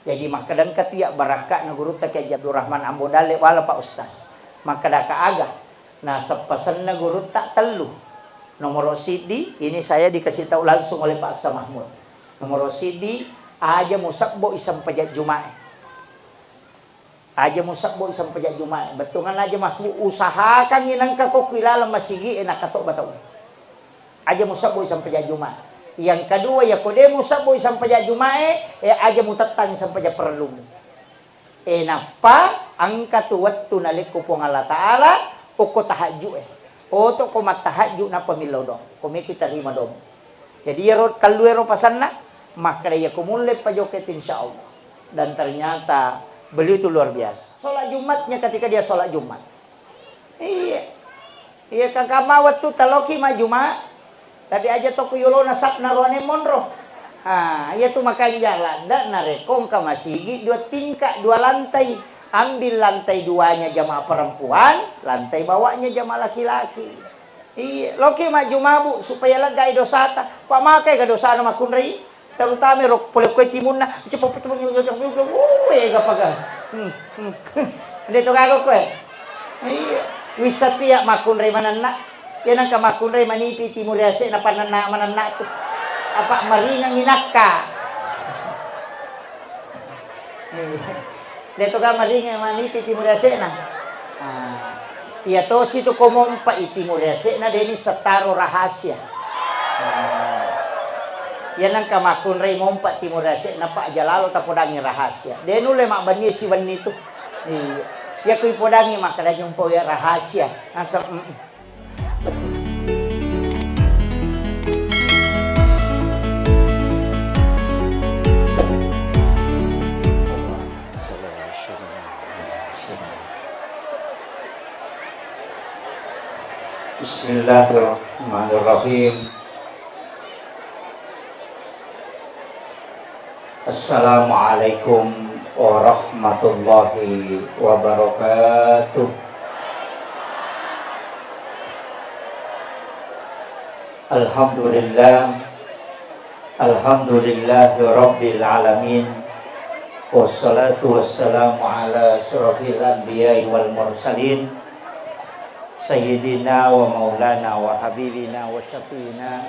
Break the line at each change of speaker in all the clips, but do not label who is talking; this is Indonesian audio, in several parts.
Jadi makadang katiak barakat na guru ta kay Abdul Rahman Ambodale wala Pak Ustaz. Makada kaaga. Nah, sepesan na guru tak telu. Nomor CD ini saya dikasih tahu langsung oleh Pak Aksa Mahmud. Nomor CD aja musabbo isam pajak Jumat. Aja musabbo isam pajak Jumat. Betungan aja masbu usahakan inang ka ko kilala masigi enak katok bataw. Aja musabbo isam pajak Jumat. Yang kedua ya kode musabbo isam pajak Jumat aja mutatang isam pajak perlu. Napa angka tuwattu naliku pong Allah Ta'ala o ko tahajud o to ko matahajud na pamilaw do kumi kita rima do. Jadi ya kaluero pasanna maka ya kumulai pajoket insyaallah. Dan ternyata beliau itu luar biasa. Sholat Jumatnya ketika dia sholat Jumat. Iya kakak mawat tu taloki ma Jumat. Tadi aja toko yolo nasap narone monro. Iya tu makan jalan dak narekong ka masigi 2 tingkat 2 lantai. Ambil lantai 2-nya jamaah perempuan, lantai bawahnya jamaah laki-laki. Iya, loki ma Jumabu supaya lega dosata. Pak makai ka dosa na makunri. Terutama rok pole ko timun na cepop gapaga. Dito gago ko Iya, wisatiya makunri mananna. Yan ang kamakunri manipi timur ase na pananna mananna to. Apa marinang inakka. Dito ka marinang manipi timur ase na. Iya to situ komompa timur ase na deni setaro rahasia. Yan ang kamakun ray mompa timur ase na pa jalalo tapodangi rahasia. Denu le mak bangi si wanito. Ya kuy podangi makada jumpo ya rahasia. Asal Bismillahirrahmanirrahim. Assalamualaikum warahmatullahi wabarakatuh. Alhamdulillahi rabbil alamin. Wassalatu wassalamu ala asyrafil anbiya'i wal mursalin. Sayyidina wa maulana wa habibina wa syafiina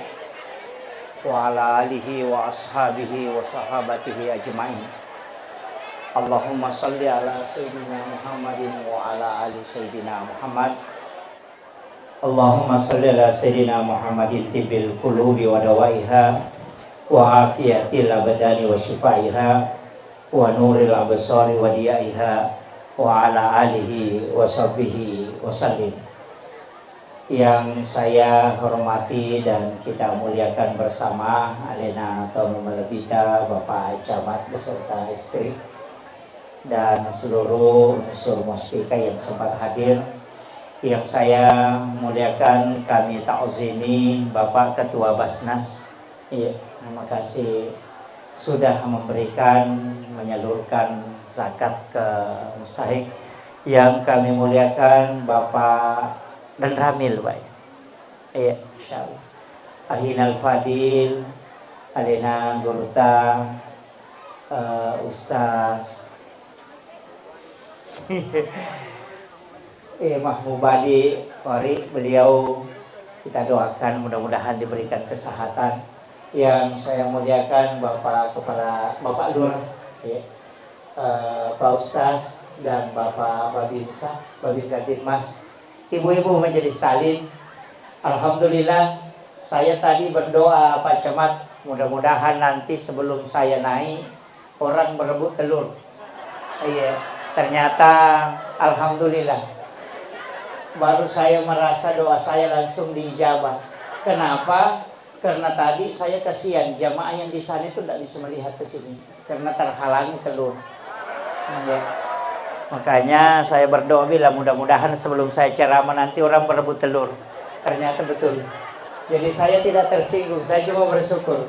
wa ala alihi wa ashabihi wa sahabatihi ajma'in. Allahumma salli ala sayyidina Muhammadin wa ala ali sayyidina Muhammad. Allahumma salli ala sayyidina Muhammadin tibbil qulubi wa dawaiha wa afiyatil abdani wa shifaiha wa nuril absari wa diyaiha wa ala alihi wa sahbihi wa sallim. Yang saya hormati dan kita muliakan bersama Alena atau Melebita, Bapak Camat beserta istri dan seluruh unsur muspika yang sempat hadir. Yang saya muliakan kami ta'zimi Bapak Ketua Basnas. Terima kasih sudah memberikan menyalurkan zakat ke mustahik. Yang kami muliakan Bapak dan Ramil baik. Iya, insyaallah. Ahinal Fadil, Alena Gurta, Ustaz Mahmubadi Ori, beliau kita doakan mudah-mudahan diberikan kesehatan. Yang saya muliakan Bapak Kepala Bapak Lur, Pak Ustaz dan Bapak Babinsa, Babinsa Mas. Ibu-ibu menjadi Stalin. Alhamdulillah saya tadi berdoa Pak Camat, mudah-mudahan nanti sebelum saya naik orang berebut telur. Iya, ternyata alhamdulillah baru saya merasa doa saya langsung diijabah. Kenapa? Karena tadi saya kasihan jamaah yang di sana itu tidak bisa melihat ke sini karena terhalangi telur. Iya. Makanya saya berdoa bila mudah-mudahan sebelum saya ceramah nanti orang berebut telur. Ternyata betul. Jadi saya tidak tersinggung, saya cuma bersyukur.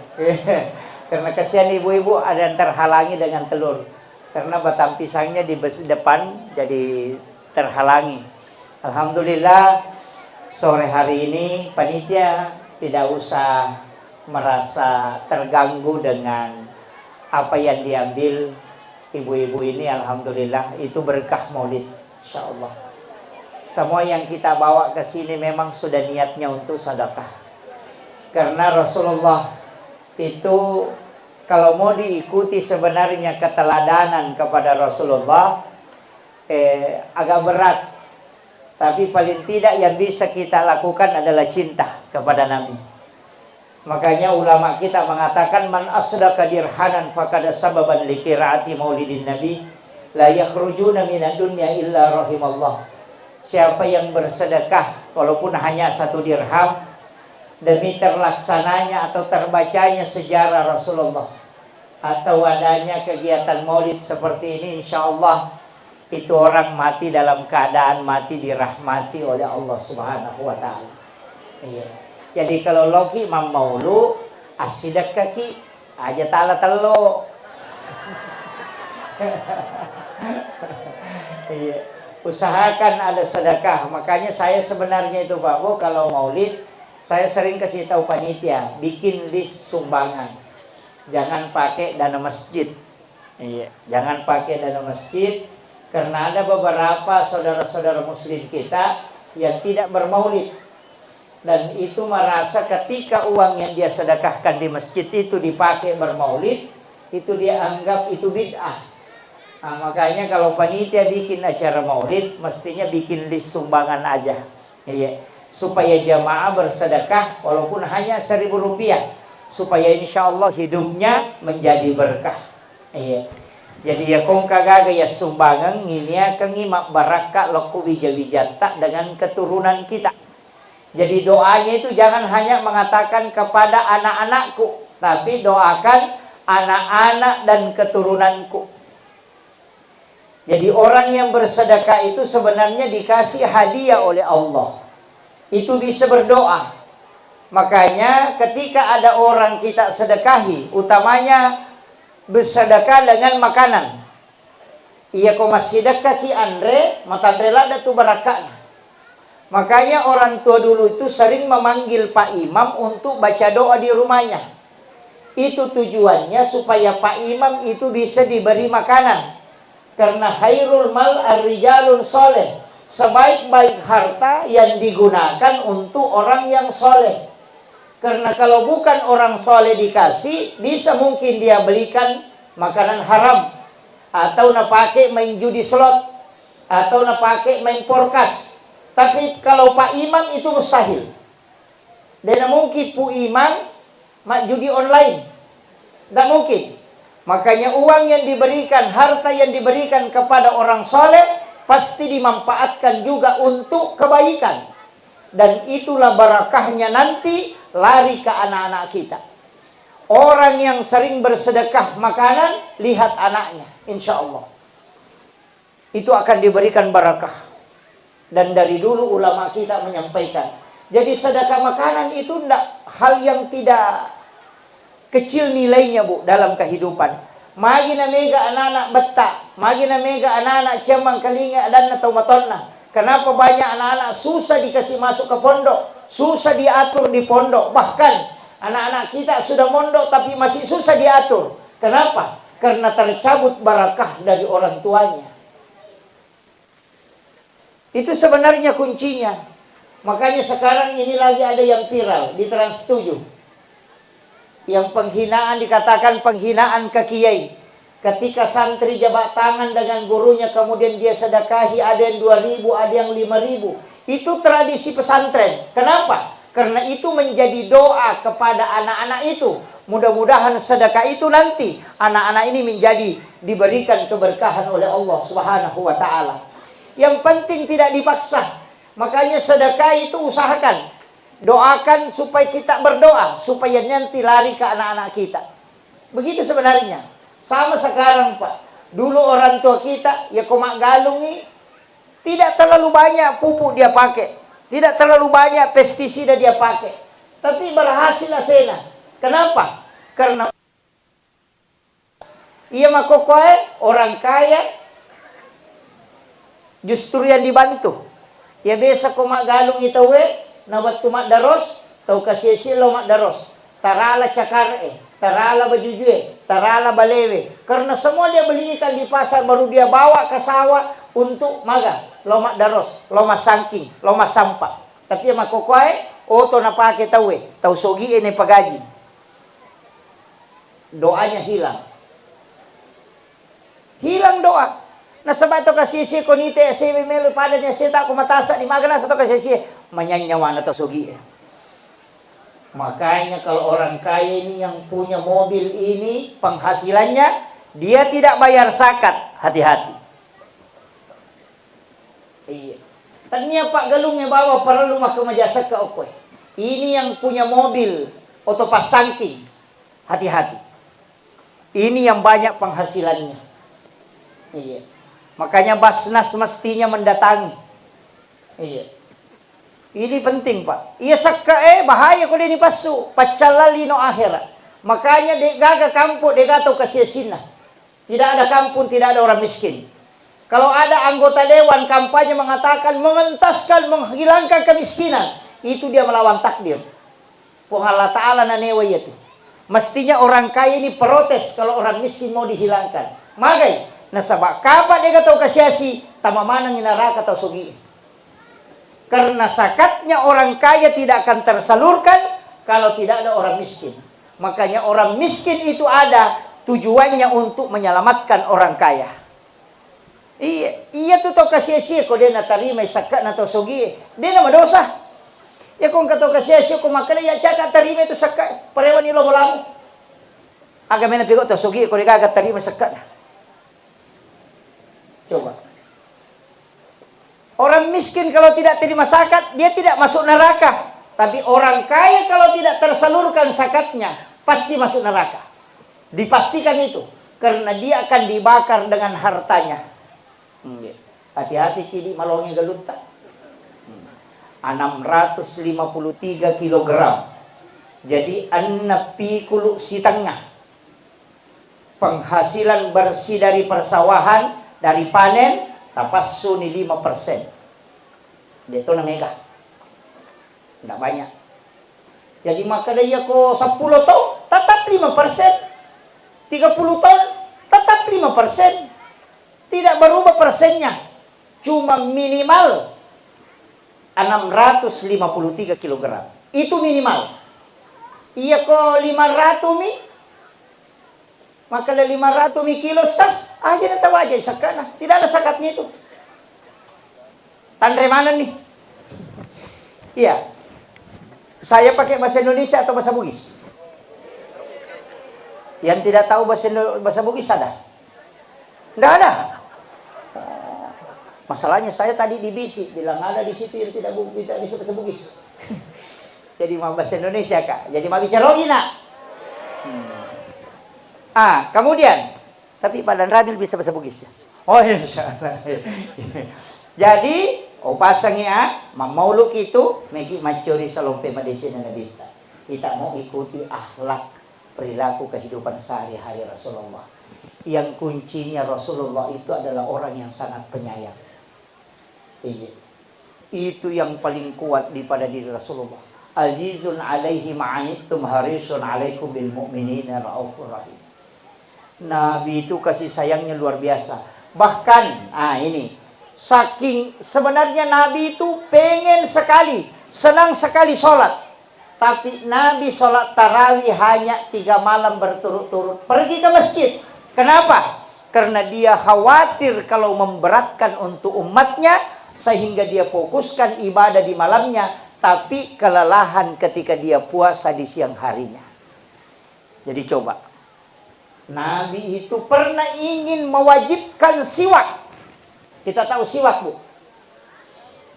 Karena kasihan ibu-ibu ada yang terhalangi dengan telur. Karena batang pisangnya di depan jadi terhalangi. Alhamdulillah sore hari ini panitia tidak usah merasa terganggu dengan apa yang diambil. ibu-ibu ini alhamdulillah itu berkah maulid, insyaallah. Semua yang kita bawa ke sini memang sudah niatnya untuk sedekah. Karena Rasulullah itu kalau mau diikuti sebenarnya keteladanan kepada Rasulullah agak berat. Tapi paling tidak yang bisa kita lakukan adalah cinta kepada Nabi. Makanya ulama kita mengatakan man asdaka dirhanan faqad sababan liqiraati maulidin nabi la yakhrujuna minad dunya illa rahimallah. Siapa yang bersedekah walaupun hanya 1 dirham demi terlaksananya atau terbacanya sejarah Rasulullah atau adanya kegiatan maulid seperti ini, insyaallah itu orang mati dalam keadaan mati dirahmati oleh Allah Subhanahu wa taala. Iya. Jadi kalau loki mam maulu asidak kaki aja tala telo. Iya. Usahakan ada sedekah. Makanya saya sebenarnya itu Pak Bu, kalau maulid saya sering kasih tahu panitia, bikin list sumbangan. Jangan pakai dana masjid. Iya, jangan pakai dana masjid. Karena ada beberapa saudara-saudara muslim kita yang tidak bermaulid. Dan itu merasa ketika uang yang dia sedekahkan di masjid itu dipakai bermaulid, itu dia anggap itu bid'ah. Nah, makanya kalau panitia bikin acara maulid, mestinya bikin list sumbangan aja. Iya. Supaya jamaah bersedekah walaupun hanya Rp1.000. Supaya insya Allah hidupnya menjadi berkah. Iya. Jadi ya kong kagaga ya sumbangan nginia kengimak baraka loku bija-bijata dengan keturunan kita. Jadi doanya itu jangan hanya mengatakan kepada anak-anakku, tapi doakan anak-anak dan keturunanku. Jadi orang yang bersedekah itu sebenarnya dikasih hadiah oleh Allah. Itu bisa berdoa. Makanya ketika ada orang kita sedekahi, utamanya bersedekah dengan makanan. Iya kau masih sedekah ki Andre, matandrela ada tu barakah. Makanya orang tua dulu itu sering memanggil Pak Imam untuk baca doa di rumahnya. Itu tujuannya supaya Pak Imam itu bisa diberi makanan. Karena khairul mal ar-rijalun soleh. Sebaik-baik harta yang digunakan untuk orang yang soleh. Karena kalau bukan orang soleh dikasih, bisa mungkin dia belikan makanan haram. Atau nak pakai main judi slot. Atau nak pakai main porkas. Tapi kalau Pak Imam itu mustahil. Dan mungkin Pu Imam mak judi online. Tak mungkin. Makanya uang yang diberikan, harta yang diberikan kepada orang soleh, pasti dimanfaatkan juga untuk kebaikan. Dan itulah barakahnya nanti lari ke anak-anak kita. Orang yang sering bersedekah makanan, lihat anaknya, insya Allah. Itu akan diberikan barakah. Dan dari dulu ulama kita menyampaikan. Jadi sedekah makanan itu hal yang tidak kecil nilainya Bu dalam kehidupan. Magina mega anak-anak betak, magina mega anak-anak cemang kalinga dan atau matonna. Kenapa banyak anak-anak susah dikasih masuk ke pondok, susah diatur di pondok. Bahkan anak-anak kita sudah mondok tapi masih susah diatur. Kenapa? Karena tercabut barakah dari orang tuanya. Itu sebenarnya kuncinya. Makanya sekarang ini lagi ada yang viral di Trans 7. Yang penghinaan dikatakan penghinaan ke kiai. Ketika santri jabat tangan dengan gurunya kemudian dia sedekahi, ada yang 2.000, ada yang 5.000. Itu tradisi pesantren. Kenapa? Karena itu menjadi doa kepada anak-anak itu. Mudah-mudahan sedekah itu nanti anak-anak ini menjadi diberikan keberkahan oleh Allah Subhanahu wa taala. Yang penting tidak dipaksa. Makanya sedekah itu usahakan. Doakan supaya kita berdoa supaya nanti lari ke anak-anak kita. Begitu sebenarnya. Sama sekarang Pak. Dulu orang tua kita ya komak galungi tidak terlalu banyak pupuk dia pakai. Tidak terlalu banyak pestisida dia pakai. Tapi berhasil asena. Kenapa? Karena ia makokoe orang kaya justru yang dibantu. Ya biasa komak galung itu nawat tumak daros tau kasih silo mak daros. Tarala cakare, tarala bajujue. tarala balewe. Karena semua dia beli ikan di pasar, baru dia bawa ke sawah untuk maga. Lomak daros, lomak sangking, lomak sampah. Tapi yang makokoy, to na pake tawe. Tau sogi ini pagaji. Doanya hilang. Hilang doa. Na sabay to kasi ko nite siya melo pada niya siya ta kumatasa di magana sa to kasi siya manyanyawa na to sogi. Makanya kalau orang kaya ini yang punya mobil ini penghasilannya dia tidak bayar zakat, hati-hati. Iya. Tanya Pak Galungnya bawa perlu mah ke majasa ke okoy. Ini yang punya mobil atau pasangking, hati-hati. Ini yang banyak penghasilannya. Iya. Makanya Basnas mestinya mendatangi. Iya. Ini penting Pak. Iya sakka bahaya kalau ini pasu. Pacalali no akhirat. Makanya gaga kampung gato kasiasina. Tidak ada kampung, tidak ada orang miskin. Kalau ada anggota dewan kampanye mengatakan mengentaskan, menghilangkan kemiskinan, itu dia melawan takdir. Allah Ta'ala nanewa itu. Mestinya orang kaya ini protes kalau orang miskin mau dihilangkan. Magai, nasabak kapan dia tahu kasiasi, tamamanang neraka atau sugi. Karena zakatnya orang kaya tidak akan tersalurkan kalau tidak ada orang miskin. Makanya orang miskin itu ada tujuannya untuk menyelamatkan orang kaya. Iya tuh tau kasih-kasih ko dia natarima sakat na to sugi. Dia na madosa. Ya kung kato kasih-kasih ko makana ya caka tarima itu sakat. Parewan nilo bolang. Aga mena pigo to sugi ko dia gaga tarima sakat. Coba. Orang miskin kalau tidak terima zakat, dia tidak masuk neraka. Tapi orang kaya kalau tidak tersalurkan zakatnya, pasti masuk neraka. Dipastikan itu. Karena dia akan dibakar dengan hartanya. Hati-hati kini malongi galunta. 653 kilogram. Jadi annapi kulu sitangnya. Penghasilan bersih dari persawahan, dari panen, tapassu ni 5%. Dito na mega. Tidak banyak. Jadi maka dia ko 10 tahun, tetap 5%. 30 tahun, tetap 5%. Tidak berubah persennya. Cuma minimal 653 kg. Itu minimal. Iya ko 500 mi. Maka 500 mi kilo sas. Aja na tawa aja sakana. Tidak ada sakatnya itu. Tandre mana nih? Iya. Saya pakai bahasa Indonesia atau bahasa Bugis? Yang tidak tahu bahasa Bugis ada? Tidak ada. Masalahnya saya tadi dibisi, bilang ada di situ yang tidak bisa bahasa Bugis. Jadi mau bahasa Indonesia Kak. Jadi mau bicara lagi nak. Kemudian, tapi Padan Ramil bisa bahasa Bugis ya. Oh insyaallah. Jadi, pasangnya mamauluk itu megi macuri salompe madecina Nabi. Kita mau ikuti akhlak perilaku kehidupan sehari-hari Rasulullah. Yang kuncinya Rasulullah itu adalah orang yang sangat penyayang. Itu yang paling kuat daripada diri Rasulullah. Azizun alaihi ma'anittum harisun alaikum bil mu'minina raufur rahim. Nabi itu kasih sayangnya luar biasa. Bahkan, ini saking sebenarnya Nabi itu pengen sekali, senang sekali sholat. Tapi Nabi sholat tarawih hanya 3 malam berturut-turut. Pergi ke masjid. Kenapa? Karena dia khawatir kalau memberatkan untuk umatnya, sehingga dia fokuskan ibadah di malamnya, tapi kelelahan ketika dia puasa di siang harinya. Jadi coba. Nabi itu pernah ingin mewajibkan siwak. Kita tahu siwak, Bu.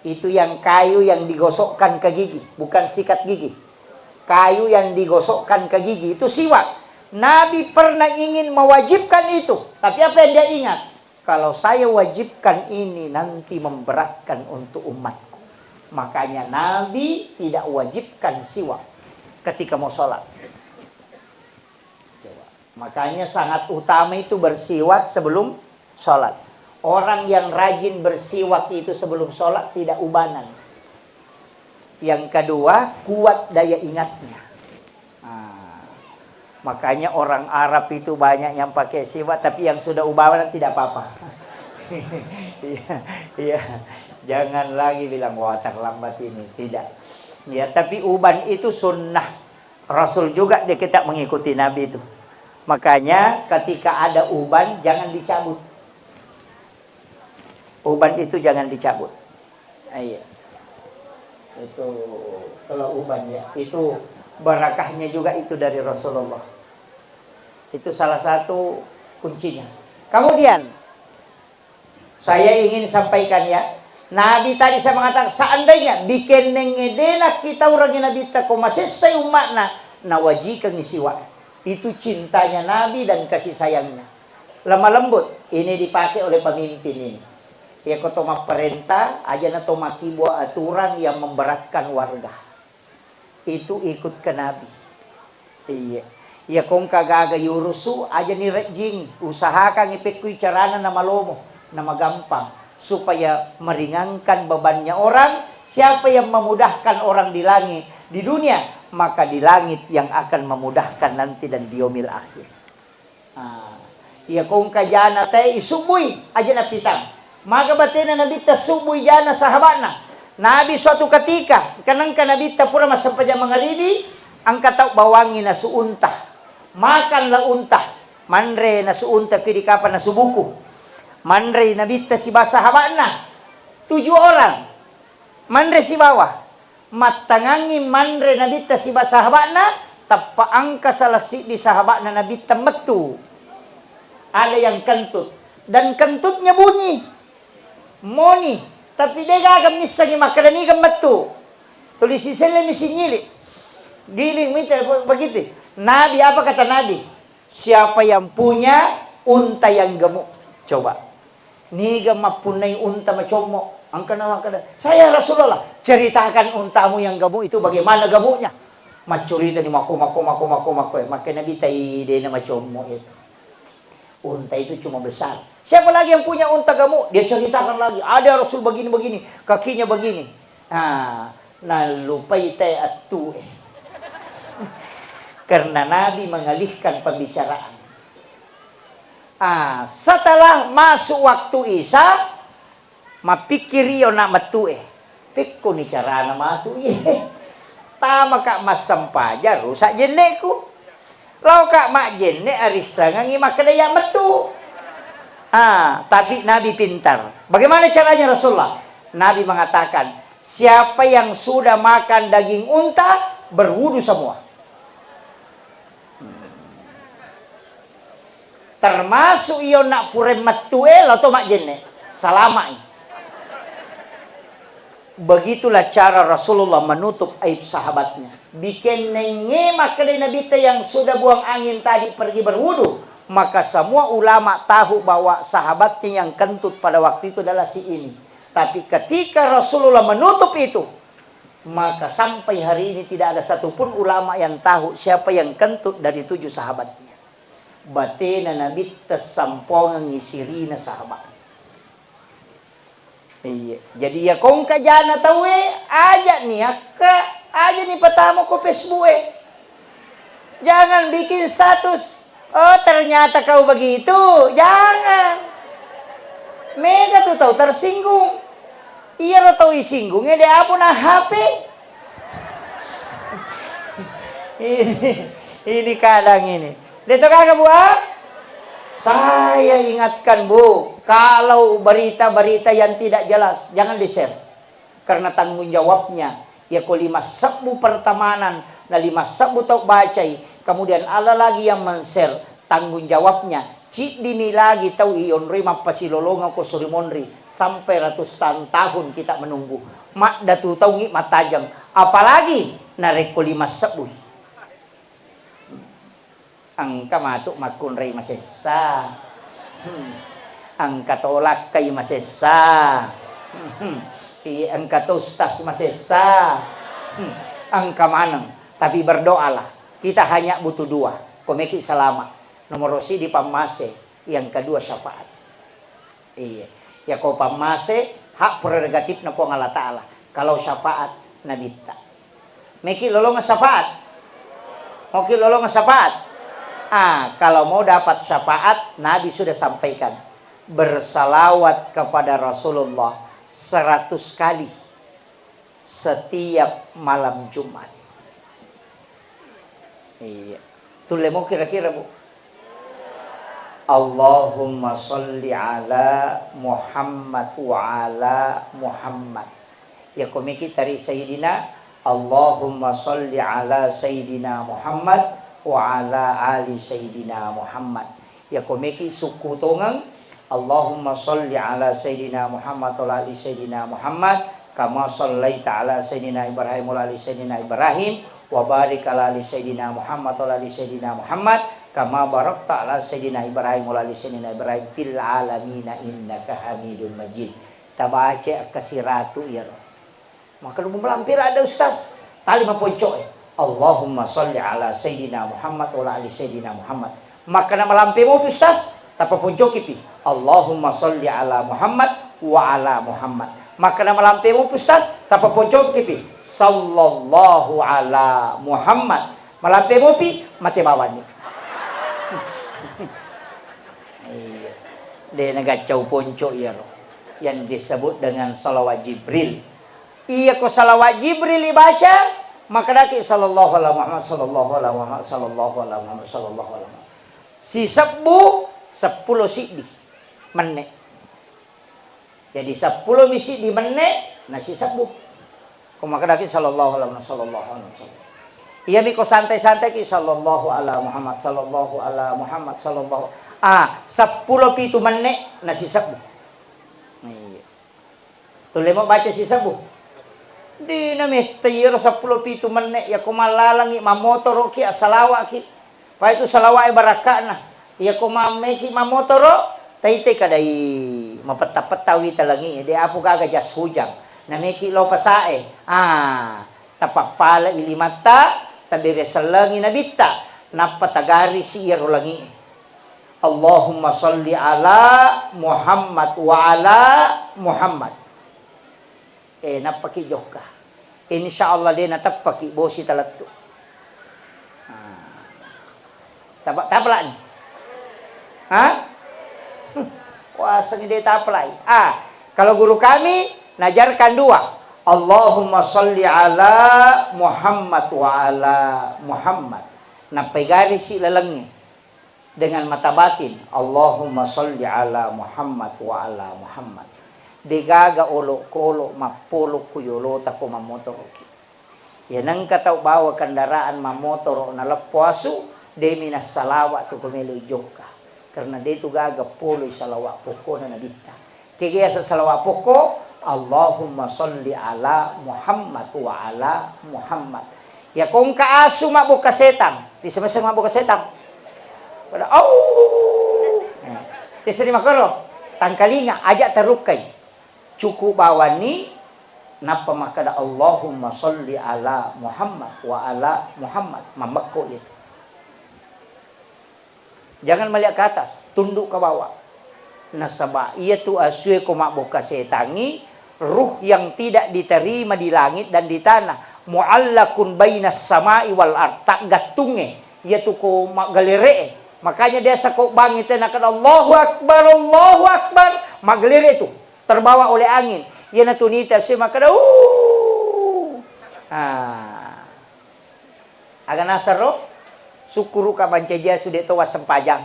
Itu yang kayu yang digosokkan ke gigi, bukan sikat gigi. Kayu yang digosokkan ke gigi, itu siwak. Nabi pernah ingin mewajibkan itu. Tapi apa yang dia ingat? Kalau saya wajibkan ini nanti memberatkan untuk umatku. Makanya Nabi tidak wajibkan siwak ketika mau sholat. Makanya sangat utama itu bersiwak sebelum sholat. Orang yang rajin bersiwak itu sebelum sholat tidak ubanan. Yang kedua, kuat daya ingatnya. Makanya orang Arab itu banyak yang pakai siwak, tapi yang sudah ubahan tidak apa-apa. Iya, iya. Jangan lagi bilang wah terlambat ini, tidak. Ya, tapi uban itu sunnah Rasul juga dia kita mengikuti Nabi itu. Makanya ketika ada uban jangan dicabut. Uban itu jangan dicabut. Iya. Itu kalau uban ya, itu barakahnya juga itu dari Rasulullah. Itu salah satu kuncinya. Kemudian saya ingin sampaikan ya, Nabi tadi saya mengatakan seandainya bikin nengedena kita orangnya Nabi tak masih saya umatna nawaji kang siwa. Itu cintanya Nabi dan kasih sayangnya. Lemah lembut ini dipakai oleh pemimpin ini. Ya kotoma perintah aja na tomaki buat aturan yang memberatkan warga. Itu ikut ke Nabi. Iya. Ya kung kagaga yurusu aja ni rejing usahakan ipekui carana na malomo na magampang supaya meringankan bebannya orang. Siapa yang memudahkan orang di langit di dunia, maka di langit yang akan memudahkan nanti dan di yaumil akhir. Ya kung kajana teh isubui aja na pitang. Maka batina Nabi tasubui jana sahabatna. Nabi suatu ketika kanangka Nabi tapura masampaja mangaribi angkat tau bawangi na suunta. Makanlah unta. Manre na suunta kiri kapan na subuku. Manre Nabi ta si sahabatna. 7 orang. Manre si bawah. Matangangi manre Nabi ta si sahabatna. Tapaangka salasi di sahabatna Nabi ta metu. Ada yang kentut. Dan kentutnya bunyi. Moni, tapi dia gagam misalnya makanani kan metu. Tulis sisele misi nyili. Giling minta begitu. Nabi apa kata Nabi? Siapa yang punya unta yang gemuk? Coba. Ni gemapunai unta macomo. Angkana. Saya Rasulullah, ceritakan untamu yang gemuk itu bagaimana gemuknya? Macurita ni mako. Maka Nabi tai dia nama macomo itu. Unta itu cuma besar. Siapa lagi yang punya unta gemuk? Dia ceritakan lagi. Ada Rasul begini-begini. Kakinya begini. Lupai teh atu. Karena Nabi mengalihkan pembicaraan. Setelah masuk waktu Isya. Mapikiri yo nak matue. Pikku ni cara na matue. Tama kak masampaja rusak jenekku. Lau kak mak jenek arisa ngangi makadaya metu. Tapi Nabi pintar. Bagaimana caranya Rasulullah? Nabi mengatakan, siapa yang sudah makan daging unta, berwudu semua. Termasuk iyo nak pure metuel atau mak jene. Salama. Begitulah cara Rasulullah menutup aib sahabatnya. Bikin nenge makadaya Nabi yang sudah buang angin tadi pergi berwudu. Maka semua ulama tahu bahwa sahabatnya yang kentut pada waktu itu adalah si ini. Tapi ketika Rasulullah menutup itu, maka sampai hari ini tidak ada satupun ulama yang tahu siapa yang kentut dari 7 sahabatnya. Batina Nabi tersampongan ngisirina sahabat. Iya. Jadi ya kong kajana tawe aja nih aja nih pertama ko Facebook. Jangan bikin status. Oh ternyata kau begitu. Jangan. Mega tuh tahu tersinggung. Iya lo tahu isinggungnya dia apa nah HP. ini kadang ini. Dia tahu kagak Bu? Saya ingatkan Bu, kalau berita-berita yang tidak jelas jangan di-share. Karena tanggung jawabnya ya ko 5 sebu pertemanan, na 5 sebu tahu bacai. Kemudian Allah lagi yang men-share tanggung jawabnya. Cik dini lagi tahu ion rima pasilolonga ko surimonri. Sampai ratusan tahun kita menunggu. Mak datu tahu ngi matajam. Apalagi nareko 5 sebuh. Angka matuk makun rei masesa. Angka tolak kay masesa. Angka tostas masesa. Angka manang. Tapi berdoalah. Kita hanya butuh 2. Komeki selamat. Nomor si di pamase. Yang kedua syafaat. Iya. Ya kau pamase. Hak prerogatif na po ng Allah Ta'ala. Kalau syafaat, nabita. Meki lolong syafaat. Moki lolong syafaat. Kalau mau dapat syafaat, Nabi sudah sampaikan. Bersalawat kepada Rasulullah 100 kali setiap malam Jumat. Iya. Tuh mau kira-kira, Bu. Allahumma salli ala Muhammad wa ala Muhammad. Ya komiki dari Sayyidina Allahumma salli ala Sayyidina Muhammad wa ala ali Sayyidina Muhammad. Ya komiki suku tongang Allahumma salli ala Sayyidina Muhammad wa ali Sayyidina Muhammad kama sallaita ala Sayyidina Ibrahim wa ali Sayyidina Ibrahim wa barik ala ali Sayyidina Muhammad wa ali Sayyidina Muhammad kama barakta ala Sayyidina Ibrahim wa ali Sayyidina Ibrahim fil alamin innaka Hamidum Majid. Tabaca kasiratu ya. Maka lu melampir ada ustaz. Tali maponcok. Allahumma salli ala Sayyidina Muhammad wa ali Sayyidina Muhammad. Maka nama lampir mo ustaz. Tapa poncok itu. Allahumma salli ala Muhammad wa ala Muhammad. Maka nama lampir mo ustaz. Tapa poncok itu. Sallallahu ala Muhammad. Malampir mo pi mati bawan ni. Dia nagacau poncok ya. Yang disebut dengan salawat Jibril. Iya ko salawat Jibril dibaca, maka daki sallallahu alaihi Muhammad sallallahu alaihi Muhammad sallallahu alaihi Muhammad sallallahu alaihi Muhammad. Si sebu 10 sidi menek. Jadi 10 misi di menek nasi sebu. Ko maka daki sallallahu alaihi Muhammad sallallahu alaihi Muhammad. Iya mi ko santai-santai ki sallallahu alaihi Muhammad sallallahu alaihi Muhammad sallallahu. 10 pitu menek nasi sebu. Iya. Tule mo baca si sebu. Di namih tayiro 10 pitu menek ya kumalalangi mamotoro ki asalawa ki. Pa itu salawa baraka na. Ya kumameki mamotoro taite kadai mapeta-petawi talangi. Di apu kaga jas hujang. Nameki lo pasae. Tapak pala ilimata tabire salangi nabita. Napatagari siyaro langi. Allahumma salli ala Muhammad wa ala Muhammad. Napakijok ka. Insyaallah dia natapaki bosi talatto. Tapla ni. Kuasa ni dia taplay. Kalau guru kami najarkan 2. Allahumma salli ala Muhammad wa ala Muhammad. Napay si lalangnya dengan mata batin. Allahumma salli ala Muhammad wa ala Muhammad. Digaga ulo-kulo, mapulo kuyulo, tako mamotoro. Yan ang kataw bawa kendaraan mamotoro na lapwaso, de minas salawa to kumilo joka. Karena de to gaga pulo salawa poko na nabita. Kaya sa salawa poko, Allahumma salli ala Muhammad wa ala Muhammad. Ya kung kaaso mabuk kasetang, di sama-sama mabuk kasetang. Pada di sini makalo, tangkalinga ajak terukay. Cukup bawa ni napa makada Allahumma salli ala Muhammad wa ala Muhammad mamako itu. Jangan melihat ke atas, tunduk ke bawah. Nasaba ia tu asue ko mabuka setangi ruh yang tidak diterima di langit dan di tanah. Muallakun bainas samai wal ard, tak gatunge ia tu ko magalere. Makanya dia sakok bangit na kada Allahu akbar magalere itu. Terbawa oleh angin. Ia na tunita si makada. Aga nasaro sukuru ka banceja sudah tawa sempajang.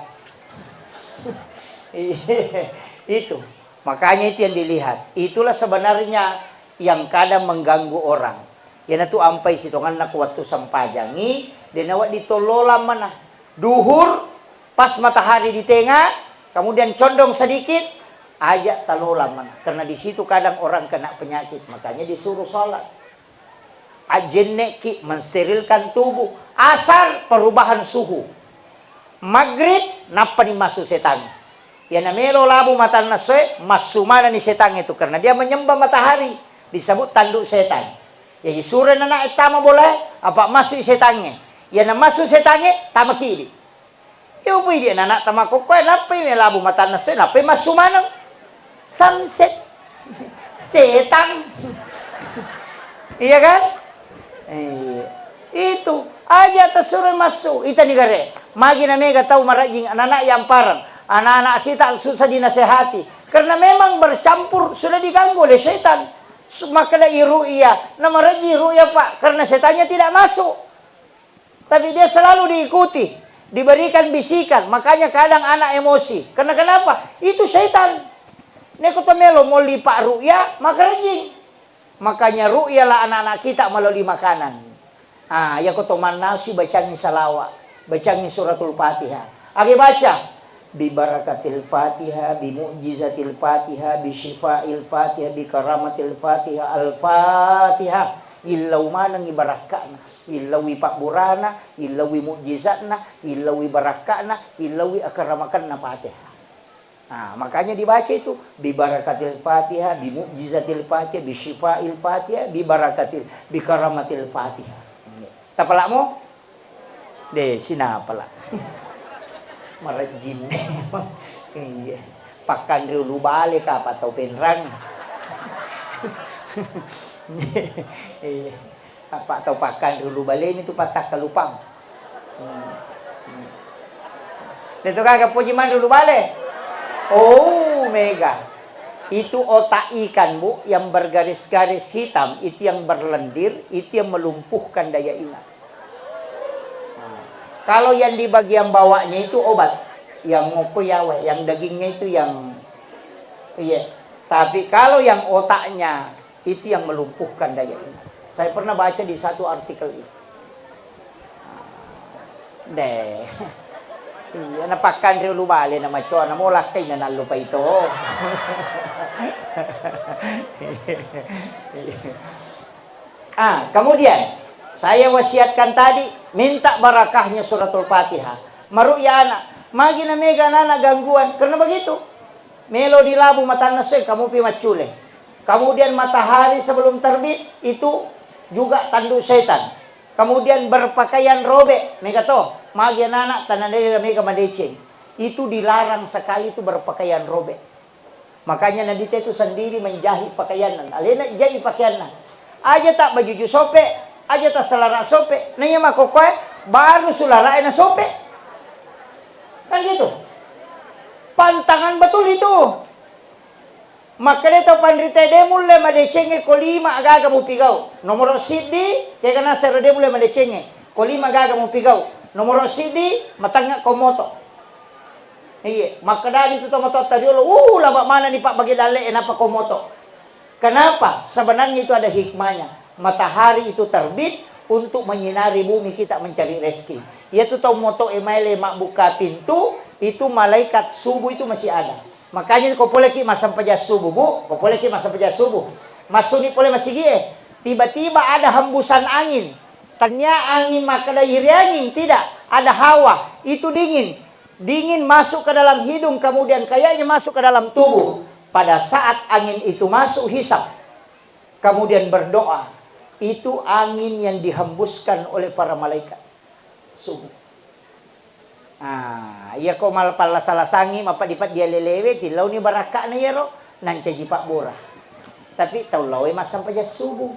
Itu. Makanya itu yang dilihat. Itulah sebenarnya yang kadang mengganggu orang. Ia na tu ampai sitongan nak waktu sempajangi, dia nawat ditolola mana. Duhur pas matahari di tengah, kemudian condong sedikit ajak talola mana. Karena di situ kadang orang kena penyakit, makanya disuruh sholat. Ajenneki mensterilkan tubuh. Asar perubahan suhu. Maghrib napa ni masuk setan. Ya namelo labu mata naswe masumana ni setan itu karena dia menyembah matahari, disebut tanduk setan. Ya disuruh anak itama boleh apa masuk setannya. Ya na masuk setannya tama kiri. Ya upi dia anak tama kokoy napa ni labu mata naswe napa masumana. Sunset setan. Iya kan? Itu Aja tersuruh masuk. Ita negara. Magi na mega tahu marajing anak-anak yang parang. Anak-anak kita susah dinasehati. Karena memang bercampur sudah diganggu oleh setan. Maka ada ru'ya. Nama raji ru'ya pak. Karena setannya tidak masuk. Tapi dia selalu diikuti. Diberikan bisikan. Makanya kadang anak emosi. Karena kenapa? Itu setan. Neko melo mau lipat ru'ya. Maka rajing. Makanya ru'ya lah anak-anak kita melalui makanan. Ya kotoman nasi bacaan salawat. Bacaan suratul Fatihah. Agi baca. Bi barakatil Fatihah, bi mu'jizatil Fatihah, bi syifa'il Fatihah, bi karamatil Fatihah, al-Fatihah. Illau manang ibarakana, illawi pakburana, illawi mu'jizatna, illawi barakana, illawi akaramakanna Fatihah. Makanya dibaca itu bi barakatil Fatihah, bi mu'jizatil Fatihah, bi syifa'il Fatihah, bi barakatil, bi karamatil Fatihah. Tapalak mo? De, sinapala. Marajin. Iya. Pakan dulu balik apa atau penrang. Apa atau pakan dulu balik itu patak kalupang. Itu kagak pujiman dulu balik. Oh, mega. Itu otak ikan, Bu, yang bergaris-garis hitam, itu yang berlendir, itu yang melumpuhkan daya ingat. Kalau yang di bagian bawahnya itu obat, yang ngokoyawe, yang dagingnya itu yang Tapi kalau yang otaknya itu yang melumpuhkan daya ingat. Saya pernah baca di satu artikel itu. Iya, napakan dulu balik na macho na mo lakay na nalupa ito. Kemudian saya wasiatkan tadi minta barakahnya suratul Fatihah. Maruya anak, magi na mega na gangguan karena begitu. Melo di labu mata naseg kamu pi macule. Kemudian matahari sebelum terbit itu juga tanduk setan. Kemudian berpakaian robek, mega to, magi anak tanandai mega madeceng. Itu dilarang sekali itu berpakaian robek. Makanya Nabi itu sendiri menjahit pakaianan. Alena jahit pakaianan. Aja tak baju sope, aja tak selara sope. Nanya makokoy, baru sulara na sope. Kan gitu. Pantangan betul itu. Maka dito panrita de mulle madecenge kolima agaga mo pigaw. Nomoro sidi kaya kana sa de mulle madecenge kolima agaga mo pigaw. Nomoro sidi matanga komoto. Iya, maka dari itu tomoto tadiolo, laba mana nih Pak bagi dale enapa komoto. Kenapa? Sebenarnya itu ada hikmahnya. Matahari itu terbit untuk menyinari bumi kita mencari rezeki. Yaitu tomoto emaile mak buka pintu, itu malaikat subuh itu masih ada. Makanya kau boleh ki masam paja subuh, Bu. Kau boleh ki masam paja subuh. Masuni boleh masih gie. Tiba-tiba ada hembusan angin. Ternyata angin maka ada iri angin. Tidak. Ada hawa. Itu dingin. Dingin masuk ke dalam hidung. Kemudian kayaknya masuk ke dalam tubuh. Pada saat angin itu masuk hisap. Kemudian berdoa. Itu angin yang dihembuskan oleh para malaikat. Subuh. Iya ko malpala salasangi mapadipat dia lelewe tilaw ni baraka na yero nanti jipak bora. Tapi tahu lawe masam paja subuh.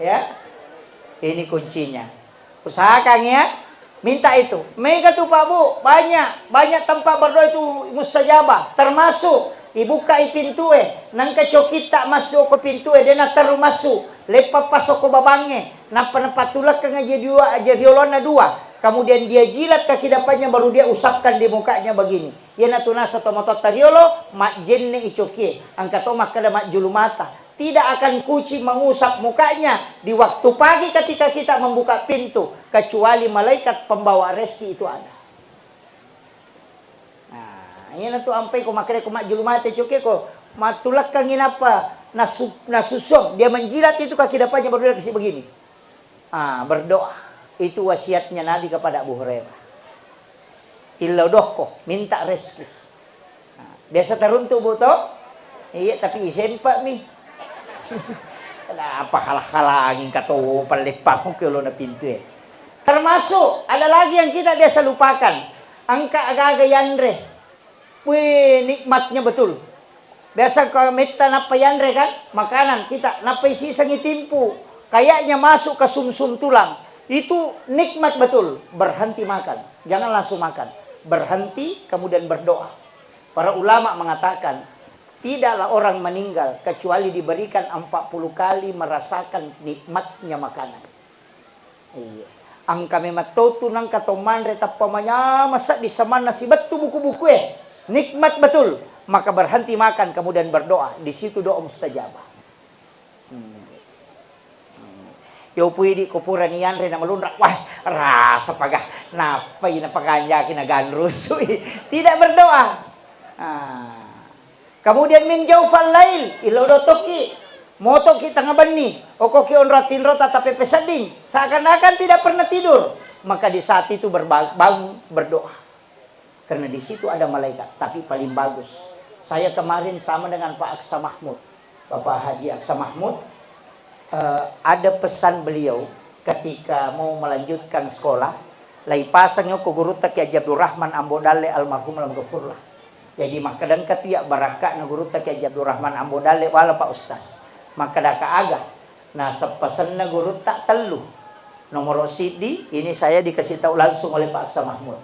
Ya. Ini kuncinya. Usahakan ya, minta itu. Mega tuh Pak Bu, banyak tempat berdoa itu mustajabah, termasuk ibuka pintu nang kecokit tak masuk ke pintu dia nak taruh masuk. Lepas pasok ke babange, nampak tulak ke jadiolona dua. Kemudian dia jilat kaki depannya baru dia usapkan di mukanya begini. Ia natuna satu motot tadiolo, mak jenne icokie. Angkat omak kada mak julu mata. Tidak akan kucing mengusap mukanya di waktu pagi ketika kita membuka pintu. Kecuali malaikat pembawa rezeki itu ada. Ini tu ampai ko makre ko mak julu mata icokie ko. Matulak kangin apa? Nasusok. Dia menjilat itu kaki depannya baru dia kasih begini. Berdoa. Itu wasiatnya Nabi kepada Abu Hurairah. Illa dohko. Minta rezeki. Biasa teruntuk buto. Iya tapi isen pak mi. Kenapa halah-halangin kato palepang kalau na pintu Termasuk ada lagi yang kita biasa lupakan. Angka agak-agak yandre. Wih nikmatnya betul. Biasa kalau meta napayandre kan, makanan kita napay sisang itimpu, kayaknya masuk ke sumsum tulang. Itu nikmat betul. Berhenti makan, jangan langsung makan. Berhenti kemudian berdoa. Para ulama mengatakan, tidaklah orang meninggal kecuali diberikan 40 kali merasakan nikmatnya makanan. Iya. Ang kami matoto ng katoman retap pamanya masa di saman nasi betu buku-buku nikmat betul. Maka berhenti makan kemudian berdoa. Di situ doa mustajabah. Yo pwede kupuran niyan rin na malunrak. Wah, rasa pagah. Napay na paganya kinaganrusoy. Tidak berdoa. Kemudian minjau falail. Ilodotoki. Moto kita ngabani, o koki on ratin rota tapi pesading, seakan-akan tidak pernah tidur. Maka di saat itu bangun berdoa. Karena di situ ada malaikat, tapi paling bagus. Saya kemarin sama dengan Pak Aksa Mahmud, Bapak Haji Aksa Mahmud, ada pesan beliau ketika mau melanjutkan sekolah, lai pasangnya ke guru tak Haji Abdul Rahman Ambodale almarhum lam ghafurlah. Jadi maka dan ketiak barakak na guru tak Haji Abdul Rahman Ambodale wala Pak Ustaz. Maka dah agak. Nah, sepesan na guru tak telu. Nomor CD, ini saya dikasih tahu langsung oleh Pak Aksa Mahmud.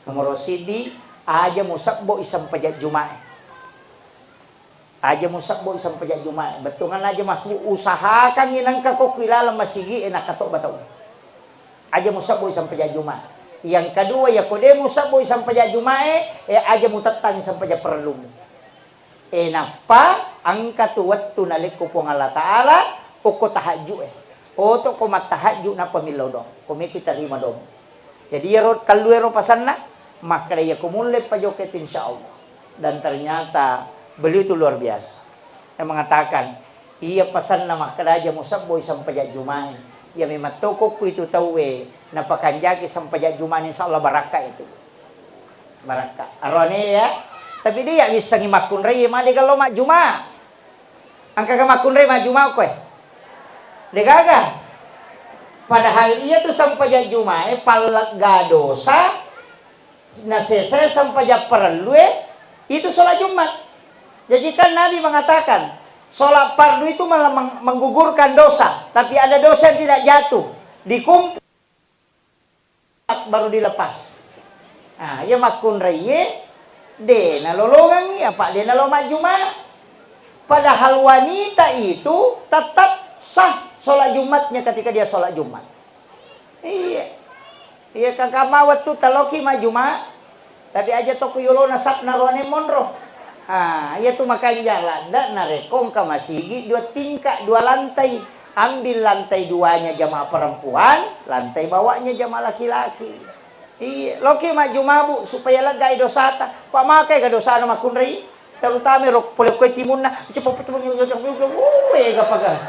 Nomor CD, aja musabbo isam pajak Jumat. Aja musabbo isam pajak Jumat. Betungan aja mas usahakan inang kakokilala masigi enak katok batau. Aja musabbo isam pajak Jumat. Yang kedua ya kode musabbo isam pajak Jumat, aja mutatang isam pajak perlu. Napa angka tuwat tunalik ko po Allah Ta'ala o ko tahadju o to ko matahadju na pamilaw dong kumi kita rima dong jadi yaro kaluero pasan na maka ya kumulip pa joket insyaallah. Dan ternyata beliau itu luar biasa. Yang mengatakan iya pasan na makadaja musabboy sampajak Jumat ya mimatoko ko itu tawe na pakanjaki sampajak Jumat insyaallah baraka itu baraka arone ya. Tapi dia bisa ngimakun rey mah kalau mak Juma. Angka kamakun rey mah Juma kowe. Degaga. Padahal ia tuh sampai Juma palaga dosa nasese sampai perlu itu sholat Jumat. Jadi kan Nabi mengatakan sholat fardu itu malah menggugurkan dosa, tapi ada dosa yang tidak jatuh, dikumpul baru dilepas. Nah, ya makun rey de nalolongan ya Pak de naloma Jumat. Padahal wanita itu tetap sah sholat Jumatnya ketika dia sholat Jumat. Iya kakak mawat tuh taloki mah Jumat. Tapi aja toko yolo nasap narone monro. Iya tuh makan jalan dak narekong ka masigi 2 tingkat 2 lantai. Ambil lantai 2-nya jamaah perempuan, lantai bawahnya jamaah laki-laki. Iya, loki maju mabu supaya lega dosa ta. Pak makai ka dosa na makunri. Terutama rok pole ko timun na. Cepat gapaga.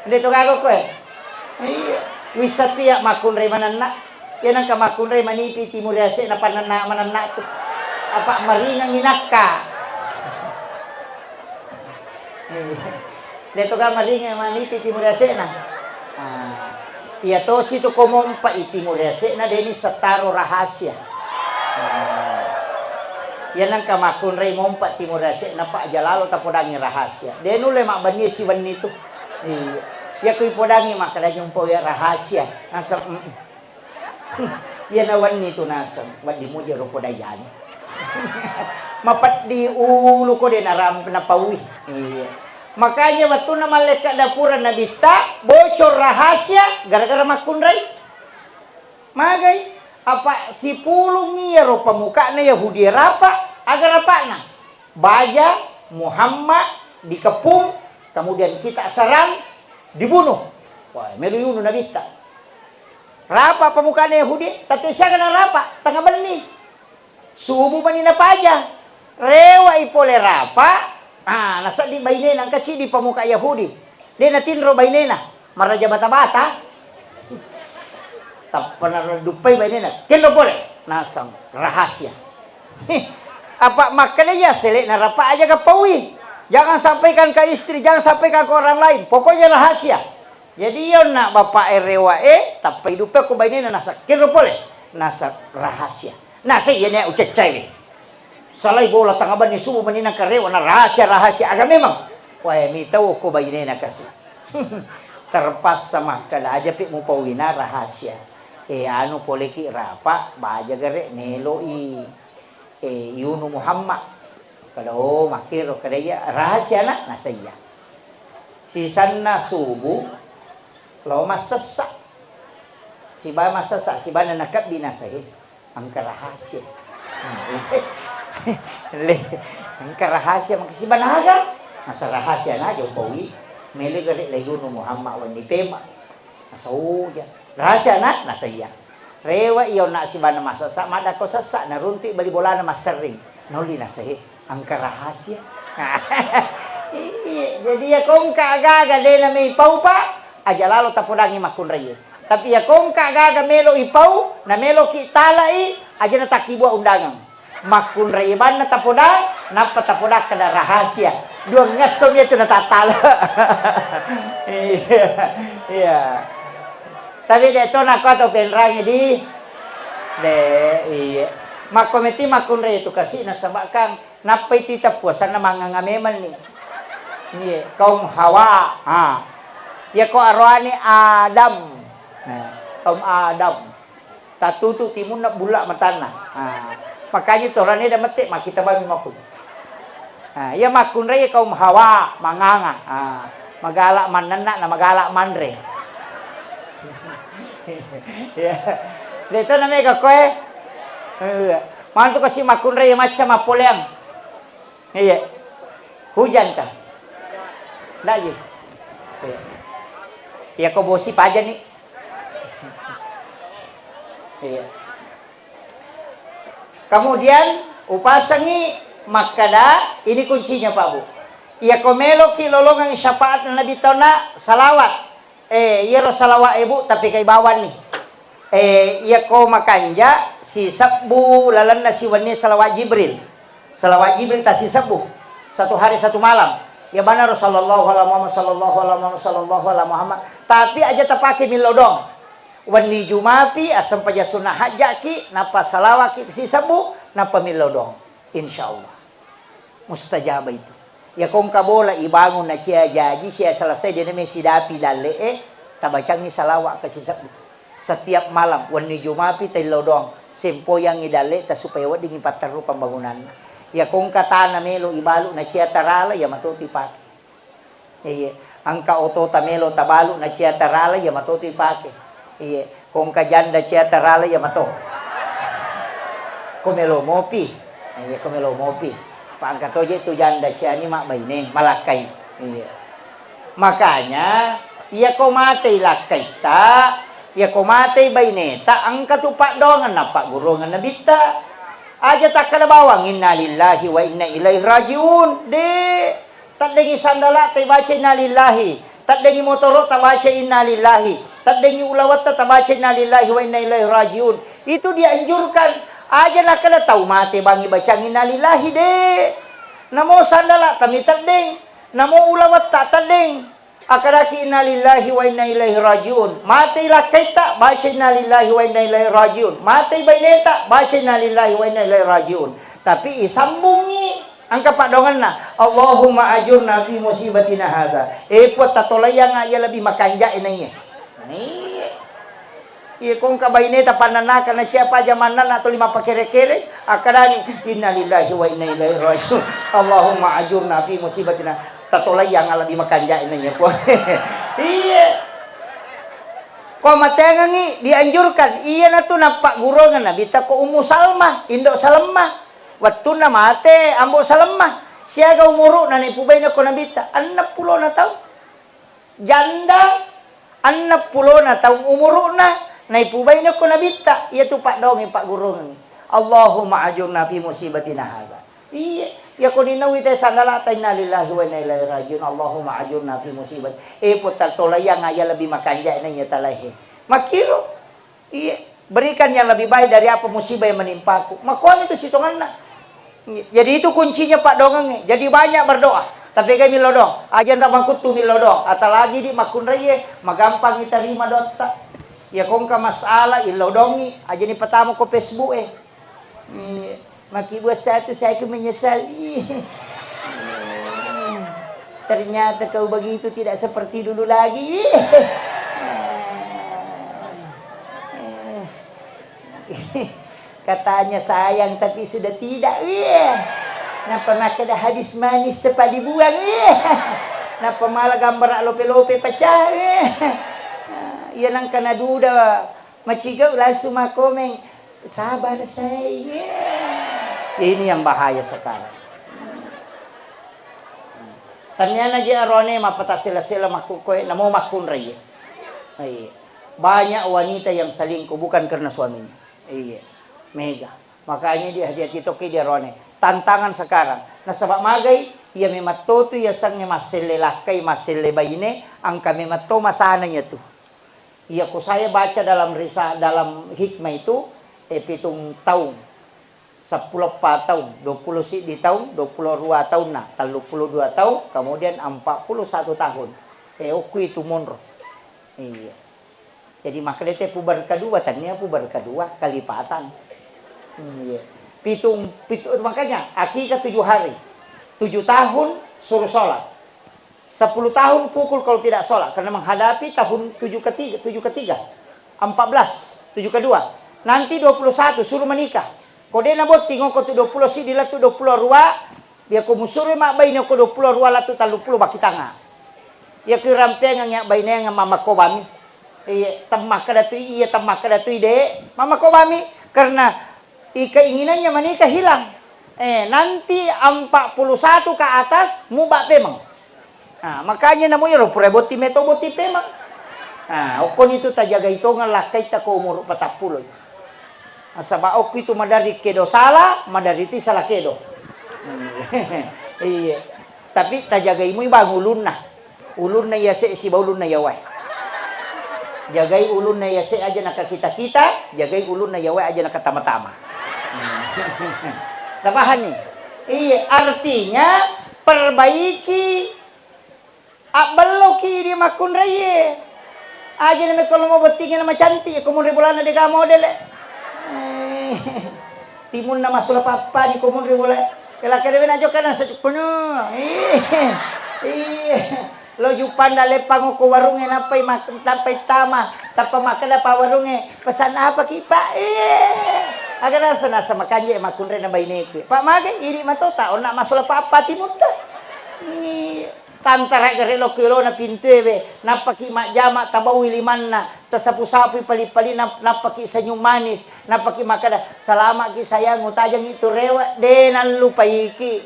Dito gago ko Iya, wisati ya makunri mananna. Yan ang ka makunri manipi timur ase na pananna mananna to. Apa maringang inakka. Dito ka maringang manipi timur ase na. Iya to situ komompa itimurese na deni setaro rahasia. Yan ang kamakun rey mompa timurese na pa jalalo tapodangi rahasia. Denu le mak bani si wani to. Ya kuy podangi makala yung po ya rahasia. Nasa yan na wani to nasam. Wadi mo jero podayan. Mapat di ulo ko din aram na pawi. Iya. Makanya waktu na malaikat dapuran nabita bocor rahasia gara-gara makunray. Magay apa si pulung niya ro pamuka na Yahudi rapa agar apa na Baja Muhammad dikepung kemudian kita serang dibunuh. Wah meluyun nabita. Rapa pamuka na Yahudi tapi siya kana rapa tanga bani. Sumu manina paja. Rewa ipole rapa. Nasa di bainena kasi di pamuka Yahudi. Di natinro bainena. Maraja bata-bata. Tapana dupay bainena. Kendo boleh. Nasang rahasia. Apa makanya sele narapa aja ke pawi. Jangan sampaikan ke istri, jangan sampaikan ke orang lain. Pokoknya rahasia. Jadi yon nak bapak erewa tapi dupay ko bainena nasa kendo boleh. Nasa rahasia. Nasa iya ucap cewek. Salay bola tangaban ni subo manina karewa na rahasia aga memang. Wah, mi tahu ko bayine na kasi. Terpas sama kada aja pi mo pawina rahasia. Ano poleki rapa baja gare nelo Yunu Muhammad. Kalau makiro kadaya rahasia na nasaya. Si sanna subuh law masasa. Si ba masasa, si ba na nakap binasahi ang karahasia. Ang karahasia si ba nahaga? Nasa rahasia na Jokowi. Meli gare Yunu Muhammad wan ni tema. Nasauja. Rahasia na nasaya. Rewa iyo na si ba na masasa, mada ko sasa narunti bali bola na masering. Noli nasahi ang karahasia. Jadi ya kung kaagaga de na may ipaw pa, aja lalo tapudangi makunrayo. Tapi ya kung kaagaga melo ipaw, na melo kitalai, aja na takibua undangan. Makunrayiban na tapudang, napatapudak kada rahasia. Dua ngasom itu natatala. Iya. Tapi dito na ko to penrangi di iya. Makomiti makunray itu kasi nasabakan napay tita puasan na mangangameman ni. Iya, kaum Hawa. Ya ko arwani Adam. Kaum Adam. Tatutu timun na bula matana. Makanya to rani da mati makita ba mi makun. Ya makunray kaum Hawa manganga. Magala manana na magala manre. Ya. Dito na may kakoy. Mantu kasi makunray macam apoleang. Iya. Hujan ka. Lagi. Iya. Ya ko bosi pa nih. Iya. Kemudian upasangi makada ini kuncinya Pak Bu. Ya komelo kilolongan syafaat na Nabi tona salawat. Iya salawat ibu tapi kay bawan nih. Iya ko makanja si sabbu lalan na si wani salawat Jibril. Salawat Jibril ta si sabbu. Satu hari satu malam. Ya benar Rasulullah sallallahu alaihi Muhammad. Tapi aja terpakai milodong. Wani jumapi asam paja sunnah hajaki napa salawat si sabbu napa milodong. Insyaallah. Mustajab itu. Ya kung kabola ibangun na siya jadi siya selesai dia namanya sidapi dale tabacang ni salawat kasi setiap malam wani jumapi tay lodong sempo yang idale ta supaya wa dingin pataru pembangunan. Ya kung kata na melo ibalo na siya tarala ya matuti pake. Ang kaoto tamelo tabalo na siya tarala ya matuti pake. Kung kajanda siya tarala ya mato. Kumelo mopi. Kumelo mopi. Pangkat oje itu janda siya ni mak baine malakai. Makanya ia ko matay lakay ta, ia ko matay baine ta ang katupak dongan na pak gurungan na bita. Aja tak kada bawang inna lillahi wa inna ilaihi rajiun. De tak dengi sandala tay baca inna lillahi, tak dengi motoro tak baca inna lillahi, tak dengi ulawat tak baca inna lillahi wa inna ilaihi rajiun. Itu dianjurkan. Aja nak kada tahu mati bangi baca inna lillahi de. Namo sandala kami tadeng. Namo ulawat tak tadeng. Akadaki inna lillahi wa inna ilaihi rajiun. Mati lakai tak baca inna lillahi wa inna ilaihi rajiun. Mati baine tak baca inna lillahi wa inna ilaihi rajiun. Tapi isambungi ang kapadongan na Allahumma ajurna fi musibatina hadza. Pot tatolayang aya lebih makanja inanya. Kung kabaine ta pananaka na siapa jamanan atau lima pakere-kere akadani innalillahi wa inna ilaihi rajiun. Allahumma ajurna fi musibatina tatolayang lebih makanja inanya po. Iya. Ko matengangi dianjurkan iya na tu napak gurongan na bita ko Ummu Salmah Indo Salamah. Waktu na mate ambo Salamah. Siya ga umuro na ni pubay na ko nabita 60 na taon. Janda 60 na taon umuro na. Naipubay na ko nabita. Iya tu pak dong pak gurung. Allahumma ajurna fi musibatina hadza. Iya, ya ko ninawi tay sandala tay na lillahi wa inna ilaihi rajiun. Allahumma ajurna fi musibat. Putal tolayang aya lebih makanja inanya talahe. Makiro. Iya, berikan yang lebih baik dari apa musibah yang menimpaku. Makuan itu situngan na. Jadi itu kuncinya Pak Dongeng. Jadi banyak berdoa. Tapi kami milodong. Aja ndak mangkut tu milodong. Atau lagi di makun reye, magampang kita terima dosa. Ya kung ka masalah ilodongi aja ni pertama ko Facebook Maki buat satu saya menyesal. Ternyata kau begitu tidak seperti dulu lagi. Katanya sayang tapi sudah tidak. Napa maka dah habis manis cepat dibuang. Napa malah gambar lope-lope pecah. Ia nang kana duda macigau langsung makomeng. Sabar saya. Ini yang bahaya sekarang. Ternyata dia arone mapata sila-sila makukoy namo makun raya. Banyak wanita yang selingkuh bukan karena suaminya. Iya. Mega. Makanya dia hati-hati toke dia rone. Tantangan sekarang. Nah sebab magai ia mematoto ya sangnya masile lakai masile bayine ang kami mato masananya tu. Iya ko saya baca dalam dalam hikmah itu 7 tahun. 10 tahun, 20 si di tahun, 22 tahun nah, 32 tahun, kemudian 41 tahun. Oku itu munro. Iya. Jadi makanya puber kedua, tanya puber kedua kalipatan. Iya. Pitung makanya akikah 7 hari. 7 tahun suruh sholat. 10 tahun pukul kalau tidak sholat karena menghadapi tahun 7 ketiga. 14, 7 kedua. Nanti 21 suruh menikah. Kode na bot tingo ko tu 20 si dila tu 20 rua dia ko musure mak bayi ko 20 rua la tu 30 baki tanga. Ya ki ramtenga nya bayi nga mama ko bami. Tamak kada tu tamak kada tu ide mama ko bami karena keinginannya menikah hilang. Nanti 41 ke atas mubak pemang. Nah, makanya namanya ro preboti meto boti pemang. Nah, okon itu ta jaga hitungan lakai ta ko umur 40. Asaba ok itu madari kedo salah, madari ti salah kedo. Iya. Tapi tajagay mo ibang ulun na. Ulun na yase si ulun na yaway. Jagay ulun na yase aja nakakita-kita, jagay ulun na yaway aja nakatama-tama. Tabahan nih. Iya, artinya perbaiki beloki di makun raye. Aja nih kalau mau betingin nama cantik, kemudian bulan ada model. Timun na masula papa ni kumun ri wala kala kada na jokan sa kuno lo jupan dale pango ko warunge napay makapay tama tapa makada pa warunge pesan apa ki pa agara sana sama kanje makunre na baineke pa mage iri matota ona masula papa timun ta ni tantara gare lo kilo na pintebe napaki majama tabawi limanna tasapu-sapu pali-pali napaki senyum manis napaki makada salama ki sayang utajang itu rewa denan lupa iki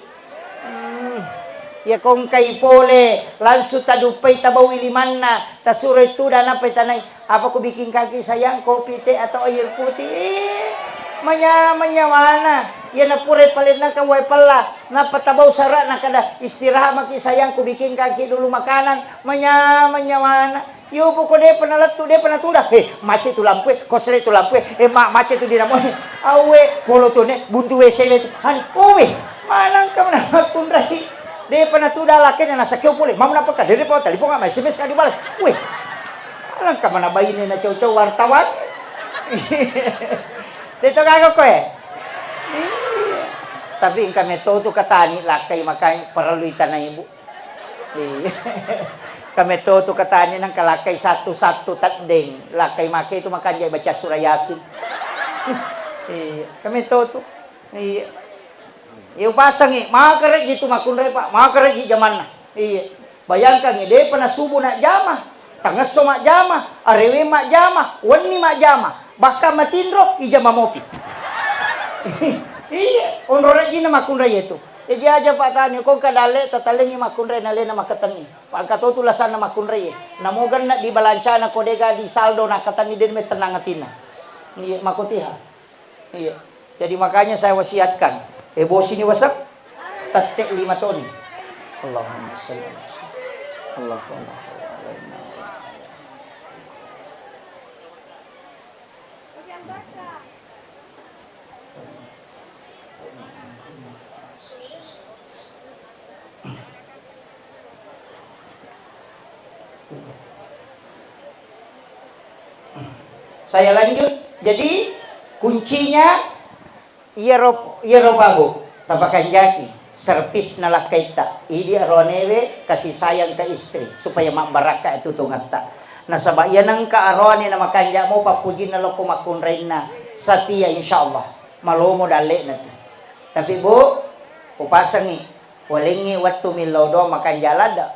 ya kong kay pole lansu tadupay tabawi limanna tasuro itu dan apa tanay apa ko bikin kaki sayang kopi teh atau air putih mana ya na pure palit na kaway pala napatabaw sara na kada istirahat maki sayang ko bikin kaki dulu makanan mana yupo ko de panalatu de panatuda mace tu lampu kosre tu lampu mace tu dinamo awe kolo tu ne buntu wc tu han uwe manang ka na kunrahi de panatuda lakin na sakyo pule mam na pagka de po talipong nga may SMS ka di balas uwe manang ka man bayin na chow wartawan. Dito kago ko Tapi kami todo katani lakay makay paraluitan na ibu. Kami todo katani ng kalakay satu-satu takding. Lakay makay itu makanya baca surah Yasin. Kami todo. Iyo pasang makakarek gitu makunray pa. Makakarek zaman na. Bayangkan ide pa nasubo na jama. Tangaso mak jama. Arewe mak jama. Wani mak jama. Bahkan matindro ijama mopi. Iya, onrora gina makunray itu. Jadi aja Pak Tani, kau kadale tatalengi makunray na lena makatangi. Pagkato tulasan na makunray. Namogan na di balanca na kodega di saldo na katangi din may tenangatina. Iya, makutiha. Iya. Jadi makanya saya wasiatkan, bosi ni wasak tatte 5 ton. Allahumma shalli Allahumma Saya lanjut. Jadi kuncinya Iya ro babu. Tapakan jaki. Servis na lakaita. Idi aronewe kasih sayang ke istri. Supaya mak baraka itu tungatta. Nasaba yan ang kaaroni na makanja mo. Papujin na loko makunrain na. Satia insyaAllah. Malumo dali na to. Tapi bu. Upasangi. Walingi wattu milodo makanja lada.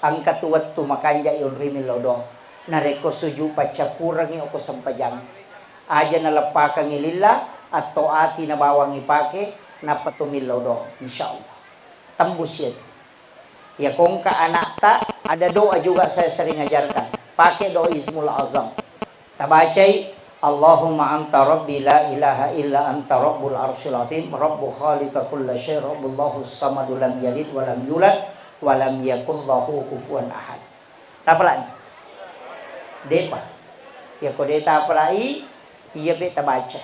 Ang katuwat tu makanja yun rimilodo. Nareko suju pacakurangi o kusampajang. Aja nalapakang ilila. Atau ati na bawang ipake. Napatumilodo. InsyaAllah. Tembus yan. Ya kung ka anak ta. Ada doa juga saya sering ajarkan. Pakai doa Ismul Azam. Tabacay. Allahumma anta rabbi la ilaha illa anta rabbul arsyil azim. Rabbu khaliqa kulla syai. Rabbullahu samadu lam yalid walam yulad. Walam yakun lahu kufuwan ahad. Tapalan. Depa. Ya ko deta apalai. Iya beta baca.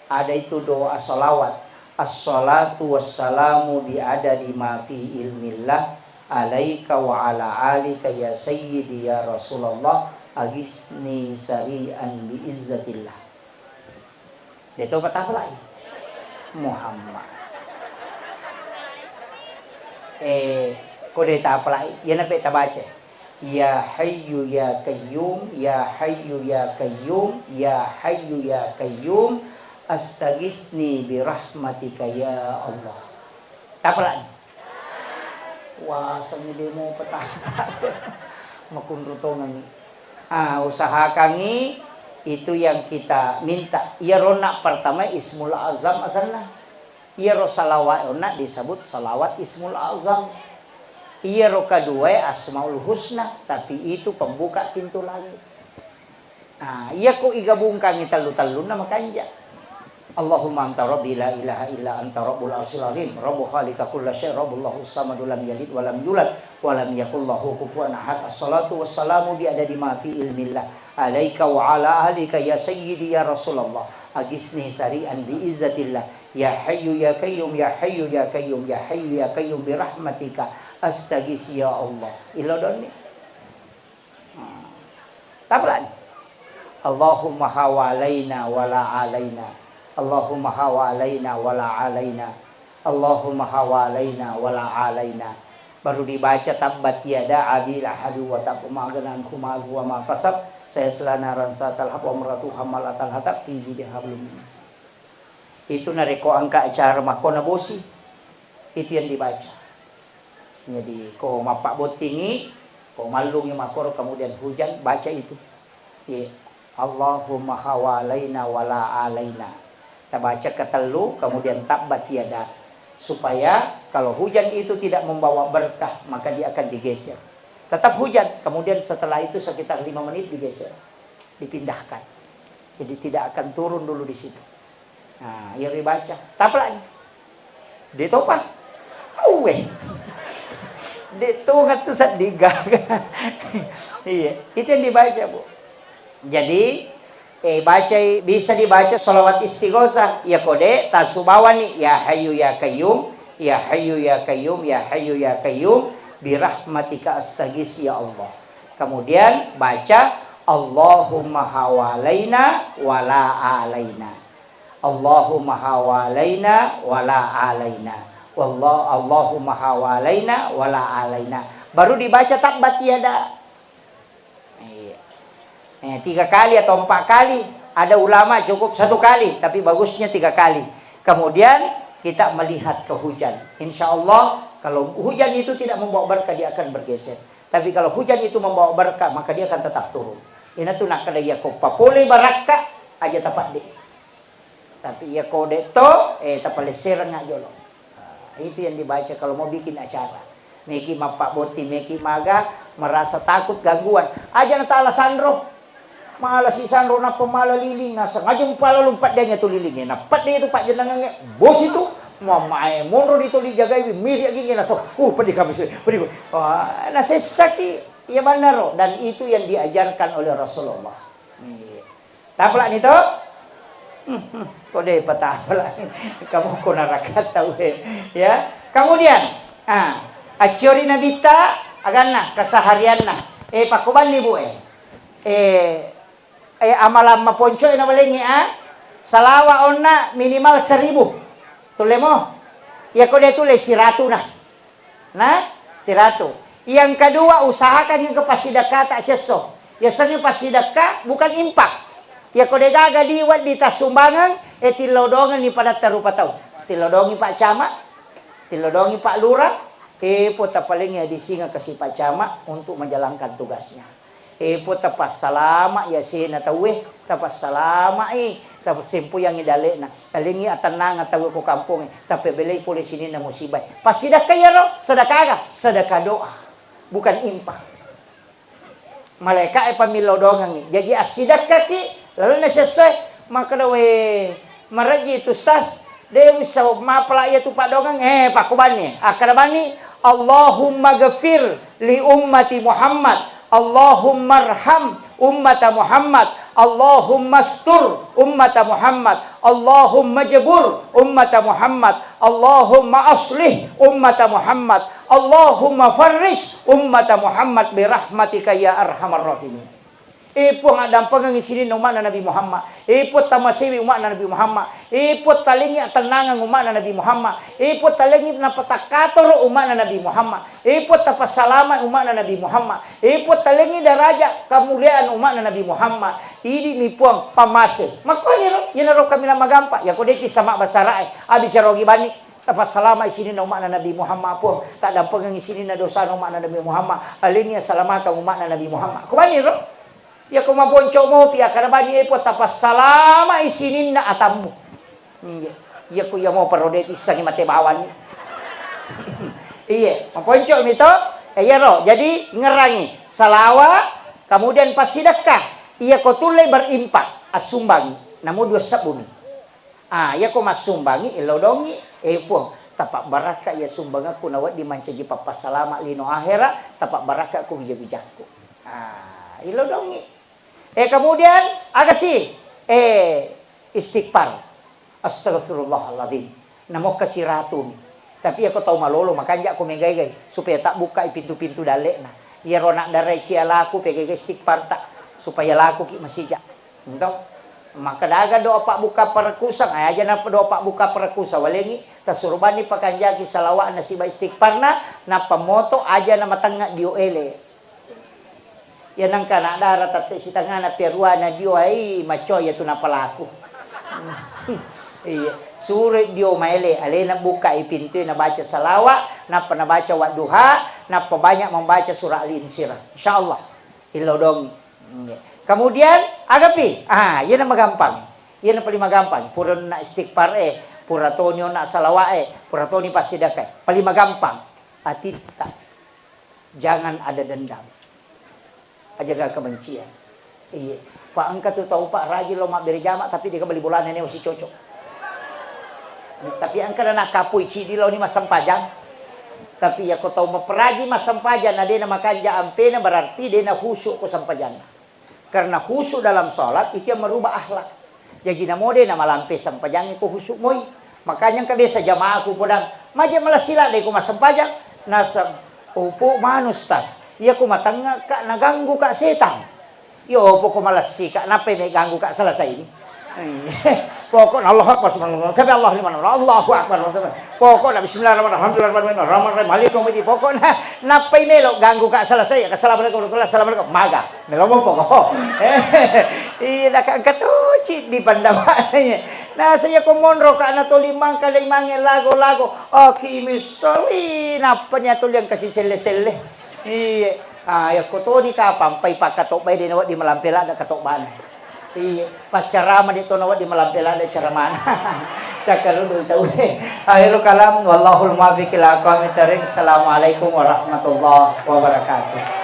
Ada itu doa salawat. As-salatu wassalamu bi'adadi ma fi ilmillah. Alaika wa ala alika ya sayyidi ya Rasulullah. Agisni sari'an biizzatillah. Itu kata apa lagi? Muhammad. Kode ta apa lagi? Ya nabi ta baca. Ya hayyu ya qayyum, ya hayyu ya qayyum, ya hayyu ya qayyum, astaghitsni bi rahmatika ya Allah. Apa lagi? Wah, sami demo petaka. Makunrutongan. Usaha kami itu yang kita minta. Ya ronak pertama Ismul Azam asalna. Ya ro salawat ronak disebut salawat Ismul Azam. Ya ro kedua Asmaul Husna, tapi itu pembuka pintu langit. Ya ko igabungkan italu-talu nama kanja. Allahumma anta rabbi la ilaha illa anta rabbul arsyil azim. Rabbu khaliqa kulla syai. Rabbullahu samadu lam yalid wa lam yulad wa lam yakul lahu kufuwan ahad. As-salatu wassalamu bi adadi ma fi ilmillah. Alaika wa ala ahlika ya sayyidi ya Rasulullah. Agisni sari'an bi izzatillah. Ya hayyu ya qayyum ya hayyu ya qayyum ya hayyu ya qayyum bi rahmatika astaghis ya Allah. Ilodon ni. Tapalan. Allahumma hawalaina wala alaina. Allahumma hawalaina wala alaina. Allahumma hawalaina wala alaina. Baru dibaca tabbat yada abil ahadu wa taqumaganan kumagu wa ma kasab. Saya selana ransa talhab wa meratu hamalatal hatab fi hablum. Itu nareko angka acara makona bosi. Itu yang dibaca. Jadi ko mapak botingi, ko malungi makor kemudian hujan baca itu. Ya. Allahumma hawalaina wala alaina. Kita baca ketelu, kemudian tabbat yada. Supaya kalau hujan itu tidak membawa berkah, maka dia akan digeser. Tetap hujan, kemudian setelah itu sekitar 5 menit digeser. Dipindahkan. Jadi tidak akan turun dulu di situ. Nah, yang dibaca. Taplan. Ditopan. Uwe. Ditungat tuh sediga. Iya, itu yang dibaca, Bu. Jadi baca bisa dibaca salawat istighosah ya kode tasubawani ya hayyu ya qayyum ya hayyu ya qayyum ya hayyu ya qayyum bi rahmatika astaghis ya Allah. Kemudian baca Allahumma hawalaina wala alaina. Allahumma hawalaina wala alaina. Allahumma hawalaina wala alaina. Baru dibaca tabbat yada. 3 kali atau 4 kali. Ada ulama cukup 1 kali, tapi bagusnya 3 kali. Kemudian kita melihat ke hujan. Insya Allah kalau hujan itu tidak membawa berkah, dia akan bergeser. Tapi kalau hujan itu membawa berkah, maka dia akan tetap turun. Ini tuh nak kada ya ko papole baraka aja tapat deh. Tapi ya kode to tapale serang aja lo. Itu yang dibaca kalau mau bikin acara. Meki mapak boti, meki maga merasa takut gangguan. Aja na tala sandro. Malas si Sandro na pemala liling nasa ngajung pala lumpat dia nya tu lilingnya napat dia tu pak jenengan bos itu mamae mundur itu dijagai miri lagi nasa pedi kami pedi nasa sakti ya benar dan itu yang diajarkan oleh Rasulullah. Taplah itu kode patah pala kamu ko narakat tahu ya. Kemudian acori nabita aganna kasaharianna pakuban ni bu amalan maponcoy na malingi Salawa onna minimal 1000. Tulis mo. Ya ko dia tulis 100 nah. Nah, 100. Yang kedua, usahakan yung kepasidaka tak seso. Ya seni pasidaka bukan impak. Ya ko dia gaga diwat di tasumbangan tilodongan ni pada tarupa tau. Tilodongi Pak Camat, tilodongi Pak Lurah, pota paling ya disinga kasih Pak Camat untuk menjalankan tugasnya. Pota pas salama ya sina taweh, tapas salama tapos sempo yang idale na. Alingi atanang ataw ko kampung tapi belay pulis ini na musibay. Pasidaka ya ro, sedekah, sedekah doa. Bukan impak. Malaikat pamilodongan ni. Jadi asidaka ki lalu na sesuai maka dawe maraji tu stas dewi sa mapala ya tu padongan pakubani. Akadabani Allahumma ghafir li ummati Muhammad. Allahumma arham ummata Muhammad. Allahumma astur ummata Muhammad. Allahumma jabur ummata Muhammad. Allahumma aslih ummata Muhammad. Allahumma farrij ummata Muhammad birahmatika ya arhamar rahimin. Ipo nga dampang isinin umat na Nabi Muhammad. Ipo tamasiwi umat na Nabi Muhammad. Ipo talingi at tanangang umat na Nabi Muhammad. Ipo talingi na patakator umat na Nabi Muhammad. Ipo tapasalama umat na Nabi Muhammad. Ipo talingi daraja kemuliaan umat na Nabi Muhammad. Ini ni puang pamase. Makanya yan ro kami na magampa. Ya ko deki sama basarae. Abi jarogi bani. Tapasalama isinin na umat na Nabi Muhammad po. Tak dampang isinin na dosa na umat na Nabi Muhammad. Alini salamatan umat na Nabi Muhammad. Kubani ro? Ya ko mabonco mo pia karabani po tapas salama isinin na atammu. Ya ko ya mo parode isa ni mate bawan. Iya, mabonco mito. Ya ro, jadi ngerangi salawa kemudian pasidakah. Iya ko tulay berimpak asumbangi. Namo dua sabuni. Ya ko masumbangi ilodongi po tapak baraka ya sumbang aku nawat di mancaji papasalama lino akhira tapak baraka aku bijakku. Ilodongi. Kemudian agasi istighfar. Astagfirullahaladzim. Namo kasiratun. Tapi aku tahu malolo makanya aku megay supaya tak buka pintu-pintu dalek na. Ya ronak darai cia laku pegay istighfar tak supaya laku ki masih jak. Entah. Maka daga doa pak buka perkusang aja na doa pak buka perkusa walengi tasurbani pakanjaki salawat nasiba istighfar na pamoto aja na matanga dioele. Yan ang kanadara tate si tanga na perua na dio ay machoy ito na palaku. Surit dio maele ale na buka ipinto na baca salawa na panabaca waduha na pabanyak membaca surah al-insirah. Insyaallah. Ilodong. Kemudian agapi. Yan ang magampang. Yan ang paling magampang. Pura na istighfar pura tonyo na salawa pura tonyo pasidakay. Paling magampang. Atita. Jangan ada dendam. Ajaran kebencian. Iya. Pak angkat tu tahu Pak rajin lo mak beri jamak tapi dia kembali bulan ini masih cocok. Tapi angkat nak kapui cidi lo ni masam pajang. Tapi ya kau tahu memperaji masam pajang na dia nama kanja ampena berarti dia nak khusyuk ko sampajang. Karena khusyuk dalam salat itu yang merubah akhlak. Jadi namo dia nama lampe sampajang itu khusyuk moi. Makanya ka biasa jamaah aku podang maje malah sila deh ko masam pajang nasam upo manustas. Iya ko matanga ka naganggu ka setan. Yo po ko malasi ka napay may ganggu ka selesai ini. Pokok Allah Akbar subhanallah. Sabi Allah liman Allahu Akbar. Pokok na bismillahirrahmanirrahim. Alhamdulillahirrahmanirrahim. Malikum di pokok na napay melo ganggu ka selesai. Assalamualaikum warahmatullahi wabarakatuh. Maga. Melomo pokok. Iya nakakatuci di pandamannya. Nah saya kumonro ka na to limang kalimangin lago-lago. Okay misali napanya to yang kasih sele-sele. Iya, ya koto ni ka pampay pakatok bay din nawat di malampela da katok bana. Iya, pas ceramah di nawat di malampela da ceramah. Cakaru tahu deh. Akhirul kalam wallahul muwaffiq ila aqwamit thariq. Assalamualaikum warahmatullahi wabarakatuh.